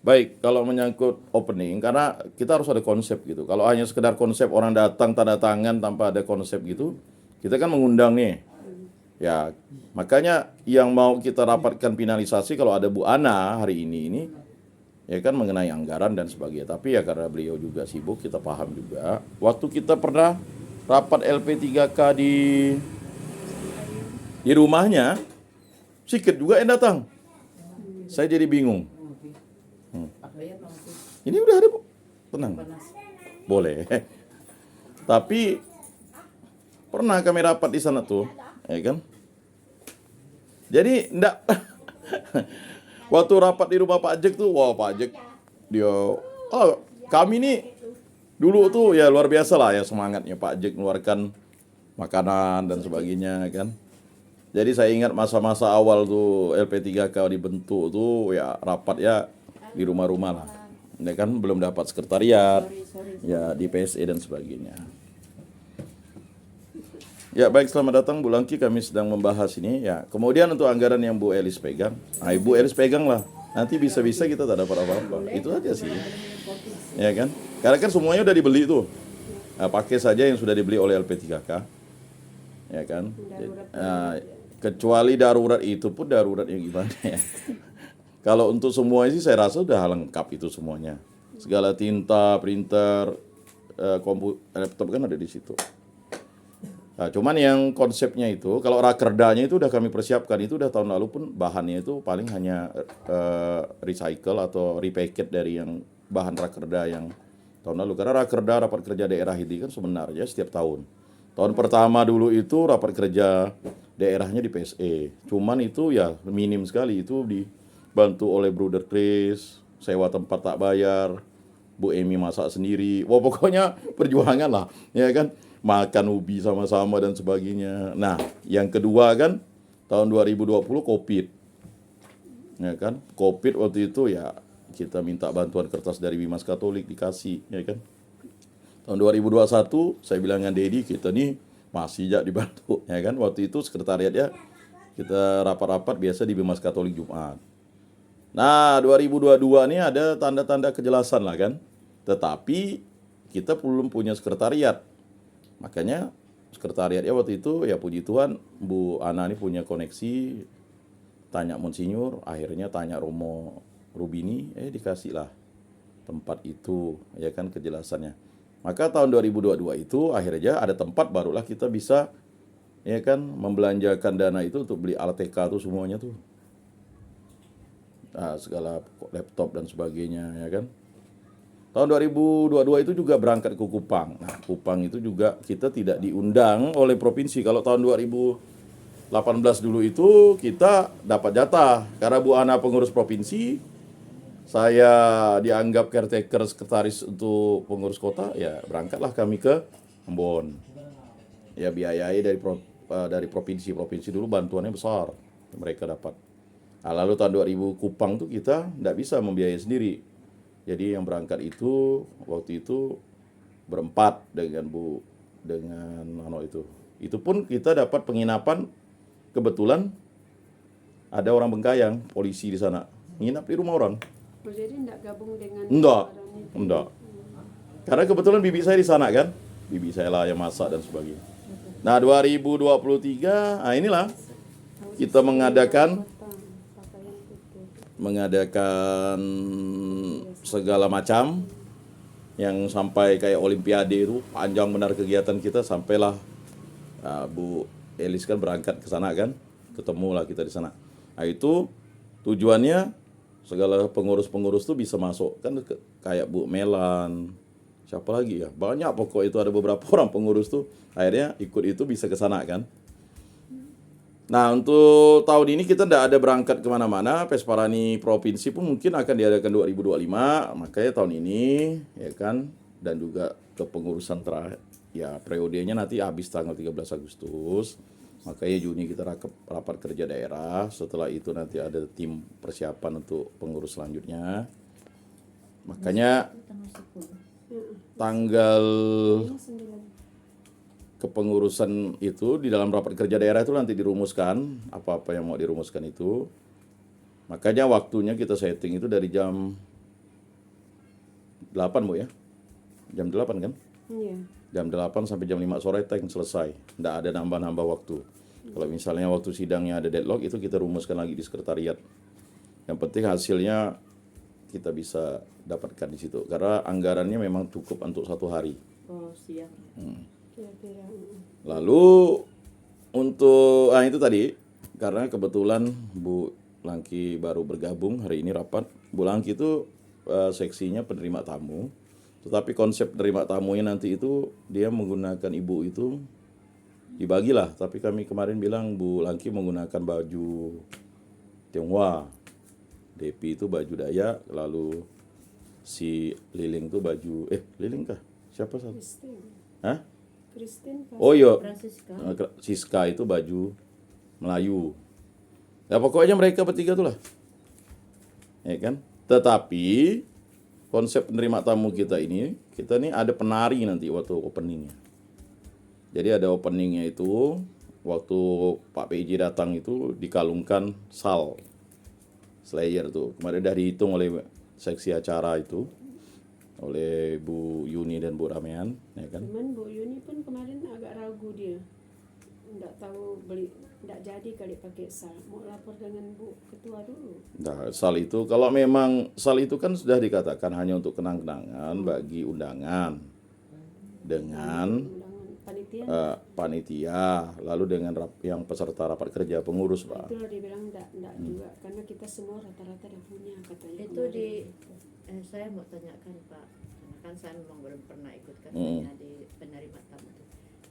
Baik, kalau menyangkut opening, karena kita harus ada konsep gitu. Kalau hanya sekedar konsep orang datang tanda tangan tanpa ada konsep gitu, kita kan mengundang nih. Ya, makanya yang mau kita rapatkan finalisasi kalau ada Bu Ana hari ini ya kan mengenai anggaran dan sebagainya. Tapi ya karena beliau juga sibuk, kita paham juga. Waktu kita pernah rapat LP3K di rumahnya, sikit juga yang datang. Saya jadi bingung. Ini udah ada, Bu. Tenang. Boleh. Tapi pernah kami rapat di sana tuh, ya kan? Jadi enggak waktu rapat di rumah Pak Jek tuh, wah Pak Jek dia kami nih dulu tuh ya luar biasa lah ya semangatnya Pak Jek mengeluarkan makanan dan sebagainya kan. Jadi saya ingat masa-masa awal tuh LP3K dibentuk tuh ya rapat ya di rumah-rumah lah. Ya kan belum dapat sekretariat, ya di PSE dan sebagainya. Ya baik, selamat datang Bu Langki, kami sedang membahas ini ya. Kemudian untuk anggaran yang Bu Elis pegang, nah Ibu Elis pegang lah. Nanti bisa-bisa kita tak dapat apa-apa. Itu aja sih. Ya kan? Karena kan semuanya udah dibeli tuh. Nah, pakai saja yang sudah dibeli oleh LP3K. Ya kan? Nah, kecuali darurat itu pun darurat yang gimana ya. Kalau untuk semua sih saya rasa udah lengkap itu semuanya. Segala tinta, printer, laptop kan ada di situ. Nah, cuman yang konsepnya itu, kalau rakerdanya itu udah kami persiapkan, itu udah tahun lalu pun bahannya itu paling hanya recycle atau repackage dari yang bahan rakerda yang tahun lalu. Karena rakerda rapat kerja daerah ini kan sebenarnya setiap tahun. Tahun pertama dulu itu rapat kerja daerahnya di PSE. Cuman itu ya minim sekali, itu dibantu oleh Bruder Chris, sewa tempat tak bayar, Bu Emi masak sendiri. Wah pokoknya perjuangan lah, ya kan? Makan ubi sama-sama dan sebagainya. Nah, yang kedua kan tahun 2020 Covid. Ya kan? Covid waktu itu ya kita minta bantuan kertas dari Bimas Katolik dikasih, ya kan? Tahun 2021 saya bilang dengan Dedi kita nih masih jak dibantu, ya kan? Waktu itu sekretariatnya kita rapat-rapat biasa di Bimas Katolik Jumat. Nah, 2022 ini ada tanda-tanda kejelasan lah kan. Tetapi kita belum punya sekretariat. Makanya sekretariatnya waktu itu ya puji Tuhan Bu Ana ini punya koneksi, tanya Monsinyur, akhirnya tanya Romo Rubini, dikasih lah tempat itu, ya kan kejelasannya. Maka tahun 2022 itu akhirnya ada tempat barulah kita bisa ya kan membelanjakan dana itu untuk beli alat TK tuh semuanya tuh. Nah, segala laptop dan sebagainya ya kan. Tahun 2022 itu juga berangkat ke Kupang. Nah, Kupang itu juga kita tidak diundang oleh provinsi. Kalau tahun 2018 dulu itu kita dapat jatah. Karena Bu Ana pengurus provinsi, saya dianggap caretaker sekretaris untuk pengurus kota, ya berangkatlah kami ke Ambon. Ya biayai dari provinsi-provinsi dulu bantuannya besar. Mereka dapat. Nah, lalu tahun 2000 Kupang tuh kita tidak bisa membiayai sendiri. Jadi yang berangkat itu waktu itu berempat dengan itu. Itu pun kita dapat penginapan, kebetulan ada orang Bengkayang, polisi di sana, nginap di rumah orang. Oh, jadi enggak gabung dengan Enggak. Karena kebetulan bibi saya di sana kan. Bibi saya lah yang masak dan sebagainya. Nah, 2023, nah inilah kita mengadakan segala macam yang sampai kayak olimpiade itu panjang benar kegiatan kita sampailah Bu Elis kan berangkat ke sana kan, ketemulah kita di sana. Nah itu tujuannya segala pengurus-pengurus tuh bisa masuk kan, kayak Bu Melan, siapa lagi ya, banyak pokok itu ada beberapa orang pengurus tuh akhirnya ikut itu bisa ke sana kan. Nah untuk tahun ini kita tidak ada berangkat kemana-mana. Pesparani provinsi pun mungkin akan diadakan 2025. Makanya tahun ini ya kan, dan juga kepengurusan terakhir ya periodenya nanti habis tanggal 13 Agustus. Makanya Juni kita rapat kerja daerah. Setelah itu nanti ada tim persiapan untuk pengurus selanjutnya. Makanya tanggal kepengurusan itu di dalam rapat kerja daerah itu nanti dirumuskan apa-apa yang mau dirumuskan itu. Makanya waktunya kita setting itu dari jam 8 Bu ya. Jam 8 kan? Iya. Jam 8 sampai jam 5 sore tank selesai. Nggak ada nambah-nambah waktu. Kalau misalnya waktu sidangnya ada deadlock, itu kita rumuskan lagi di sekretariat. Yang penting hasilnya kita bisa dapatkan di situ. Karena anggarannya memang cukup untuk 1 hari. Oh, siang. Kira-kira. Lalu untuk itu tadi, karena kebetulan Bu Langki baru bergabung hari ini rapat. Bu Langki itu seksinya penerima tamu. Tetapi konsep penerima tamunya nanti itu dia menggunakan ibu itu dibagilah. Tapi kami kemarin bilang Bu Langki menggunakan baju Tionghoa. Depi itu baju Dayak, lalu si Liling itu baju Liling kah? Siapa satu? Kristen. Hah? Kristen kan? Oh iya, Francisca. Siska itu baju Melayu. Ya pokoknya mereka bertiga tuh lah. Ya kan? Tetapi konsep penerima tamu kita ini ada penari nanti waktu openingnya. Jadi ada openingnya itu waktu Pak PJ datang itu dikalungkan Slayer tuh. Kemarin udah dihitung oleh seksi acara itu oleh Bu Yuni dan Bu Ramean, ya kan? Cuman Bu Yuni pun kemarin agak ragu dia. Nggak tahu nggak jadi kali pakai sal. Mau lapor dengan Bu Ketua dulu. Nah, sal itu kalau memang sal itu kan sudah dikatakan hanya untuk kenang-kenangan bagi undangan dengan Undangan panitia. panitia, lalu dengan yang peserta rapat kerja pengurus, Pak. Itulah dia bilang enggak juga karena kita semua rata-rata dah punya katanya. Itu kemarin. saya mau tanyakan Pak, karena kan saya memang belum pernah ikut hanya di penerima tamu itu.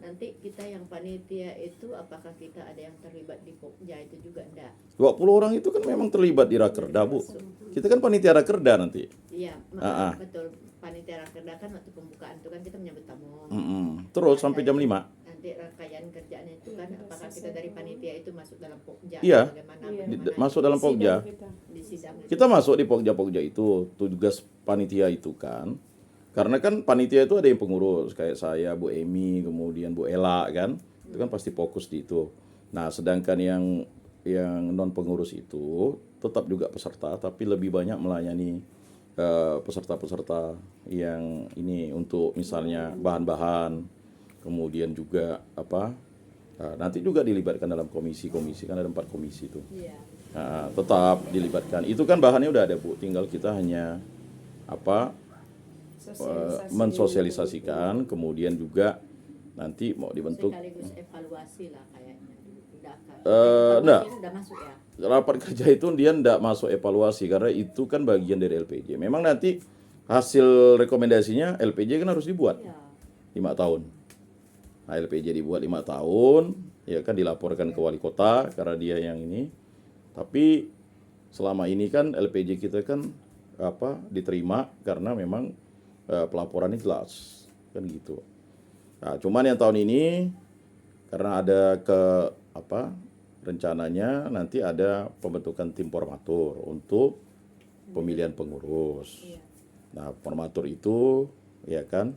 Nanti kita yang panitia itu apakah kita ada yang terlibat di Pokja itu juga enggak? 20 orang itu kan memang terlibat di Rakerda, Bu. Kita kan panitia Rakerda nanti. Iya, betul. Panitia Rakerda kan waktu pembukaan itu kan kita menyambut tamu. Terus sampai jam 5. Nanti rangkaian kerjaan itu kan apakah kita dari panitia itu masuk dalam Pokja? Iya. Bagaimana? Masuk dalam Pokja. Sidang kita. Di sidang. Kita masuk di Pokja-Pokja itu, tugas panitia itu kan. Karena kan panitia itu ada yang pengurus, kayak saya, Bu Emi, kemudian Bu Ela kan. Itu kan pasti fokus di itu. Nah, sedangkan yang non pengurus itu tetap juga peserta, tapi lebih banyak melayani peserta-peserta yang ini untuk misalnya bahan-bahan, kemudian juga nanti juga dilibatkan dalam komisi-komisi, kan ada 4 komisi itu. Iya. Tetap dilibatkan. Itu kan bahannya udah ada, Bu. Tinggal kita hanya mensosialisasikan, kemudian juga nanti mau dibentuk Sekaligus evaluasi lah kayaknya. enggak. Udah masuk ya? Rapat kerja itu dia enggak masuk evaluasi karena itu kan bagian dari LPJ. Memang nanti hasil rekomendasinya LPJ kan harus dibuat Iya. 5 tahun. Nah, LPJ dibuat 5 tahun, ya kan dilaporkan ke wali kota karena dia yang ini. Tapi selama ini kan LPJ kita kan diterima karena memang pelaporannya jelas kan gitu. Nah, cuman yang tahun ini karena ada rencananya nanti ada pembentukan tim formatur untuk pemilihan pengurus. Iya. Nah, formatur itu ya kan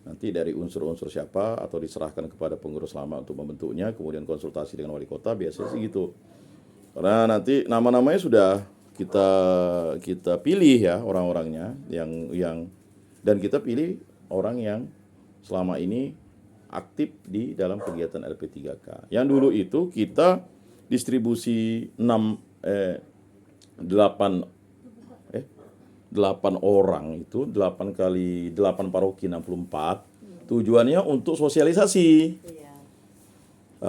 nanti dari unsur-unsur siapa atau diserahkan kepada pengurus lama untuk membentuknya, kemudian konsultasi dengan wali kota, biasanya sih gitu. Karena nanti nama-namanya sudah kita pilih ya orang-orangnya yang dan kita pilih orang yang selama ini aktif di dalam kegiatan LP3K. Yang dulu itu kita distribusi 8 orang itu 8 kali 8 paroki 64. Tujuannya untuk sosialisasi. Iya.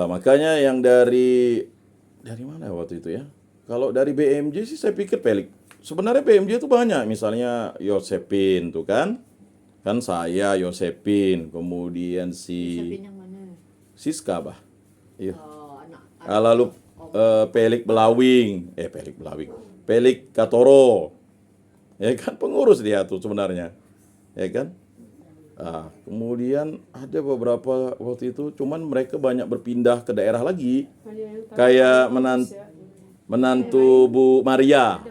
Makanya yang dari mana waktu itu ya? Kalau dari BMJ sih saya pikir pelik. Sebenarnya BMJ itu banyak, misalnya Yosepin tuh kan saya Yosepin, kemudian Siapin yang mana? Siska bah. Iya. Oh, anak. Lalu Pelik Katoro. Ya kan pengurus dia tuh sebenarnya. Ya kan? Kemudian ada beberapa waktu itu cuman mereka banyak berpindah ke daerah lagi. Kayak menantu Bu Maria.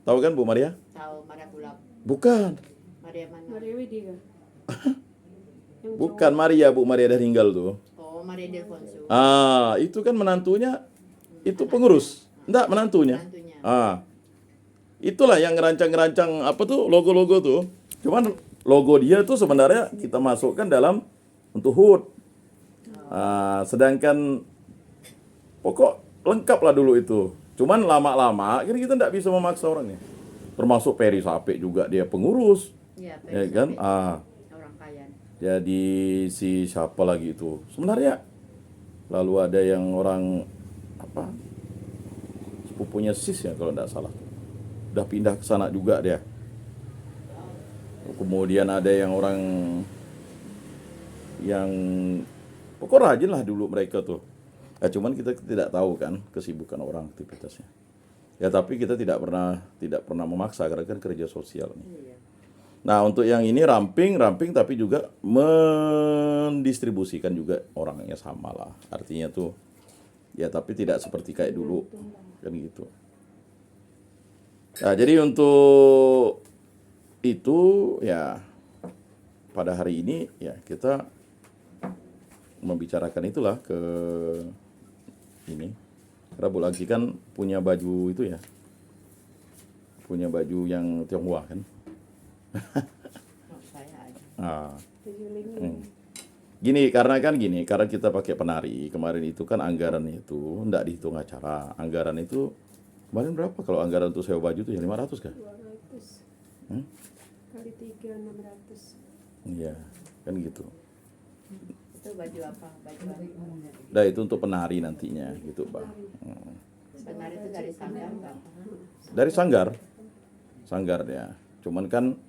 Tahu kan Bu Maria? Tahu Maria Kulap. Bukan. Maria mana? Maria Widya. Bukan Maria, Bu Maria dah tinggal tuh. Oh, Maria Delfonso. Itu kan menantunya itu pengurus. Enggak, menantunya. Menantunya. Itulah yang ngerancang-ngerancang logo-logo tuh. Cuman logo dia tuh sebenarnya kita masukkan dalam untuk HUT. Sedangkan pokok lengkap lah dulu itu. Cuman lama-lama kan kita tidak bisa memaksa orangnya. Termasuk Peri Sape juga dia pengurus. Ya, Ya kan? orang kaya. Jadi si siapa lagi itu? Sebenarnya lalu ada yang orang apa? Sepupunya Sis ya kalau tidak salah. Udah pindah ke sana juga dia. Kemudian ada yang orang yang pokok rajin lah dulu mereka tuh. Ya, cuman kita tidak tahu kan kesibukan orang aktivitasnya. Ya tapi kita tidak pernah memaksa karena kan kerja sosial nih. Iya. Nah untuk yang ini ramping tapi juga mendistribusikan juga orangnya sama lah. Artinya tuh ya tapi tidak seperti kayak dulu kan gitu. Nah jadi untuk itu ya pada hari ini ya kita membicarakan itulah ke ini. Karena Bu Lagi kan punya baju itu ya. Punya baju yang Tionghoa kan. Saya ada. Gini, karena kita pakai penari, kemarin itu kan anggarannya itu enggak dihitung acara. Anggaran itu kemarin berapa kalau anggaran untuk sewa baju itu ya 500 kah? 200 kali 3 600. Iya, kan gitu. Itu baju apa? Baju apa? Nah, itu untuk penari nantinya gitu, Pak. Benar itu dari sanggar Pak. Dari Sanggar ya. Cuman kan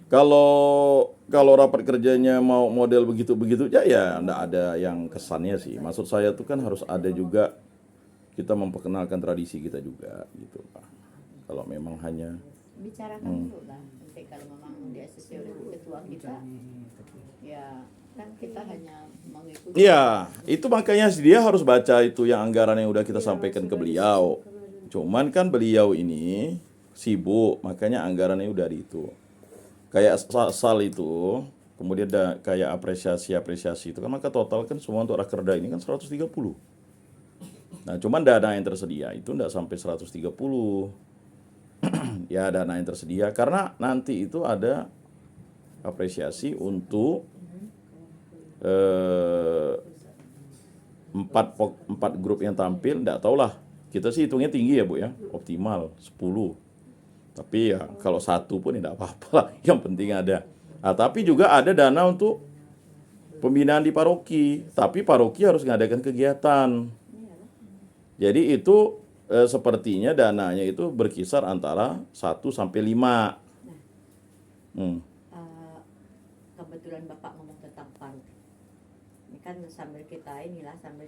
kalau rapat kerjanya mau model begitu-begitu ya enggak ada yang kesannya sih. Maksud saya tuh kan harus ada juga kita memperkenalkan tradisi kita juga gitu, Pak. Kalau memang hanya Bicarakan dulu lah. Nanti kalau memang di-assess oleh ketua kita, ya kan kita hanya mengikuti. Iya, itu makanya dia harus baca itu yang anggaran yang udah kita sampaikan ke beliau. Cuman kan beliau ini sibuk, makanya anggarannya udah di itu. Kayak sal itu, kemudian ada kayak apresiasi itu kan maka total kan semua untuk rakerda ini kan 130. Nah, cuman dana yang tersedia itu enggak sampai 130. Ya, dana yang tersedia karena nanti itu ada apresiasi untuk empat grup yang tampil, enggak tahulah. Kita sih hitungnya tinggi ya, Bu ya. Optimal 10. Tapi ya kalau satu pun tidak apa-apa lah. Yang penting ada. Nah, tapi juga ada dana untuk pembinaan di paroki. Tapi paroki harus mengadakan kegiatan. Jadi itu sepertinya dananya itu berkisar antara 1 sampai 5. Kebetulan Bapak ngomong tentang paroki. Ini kan sambil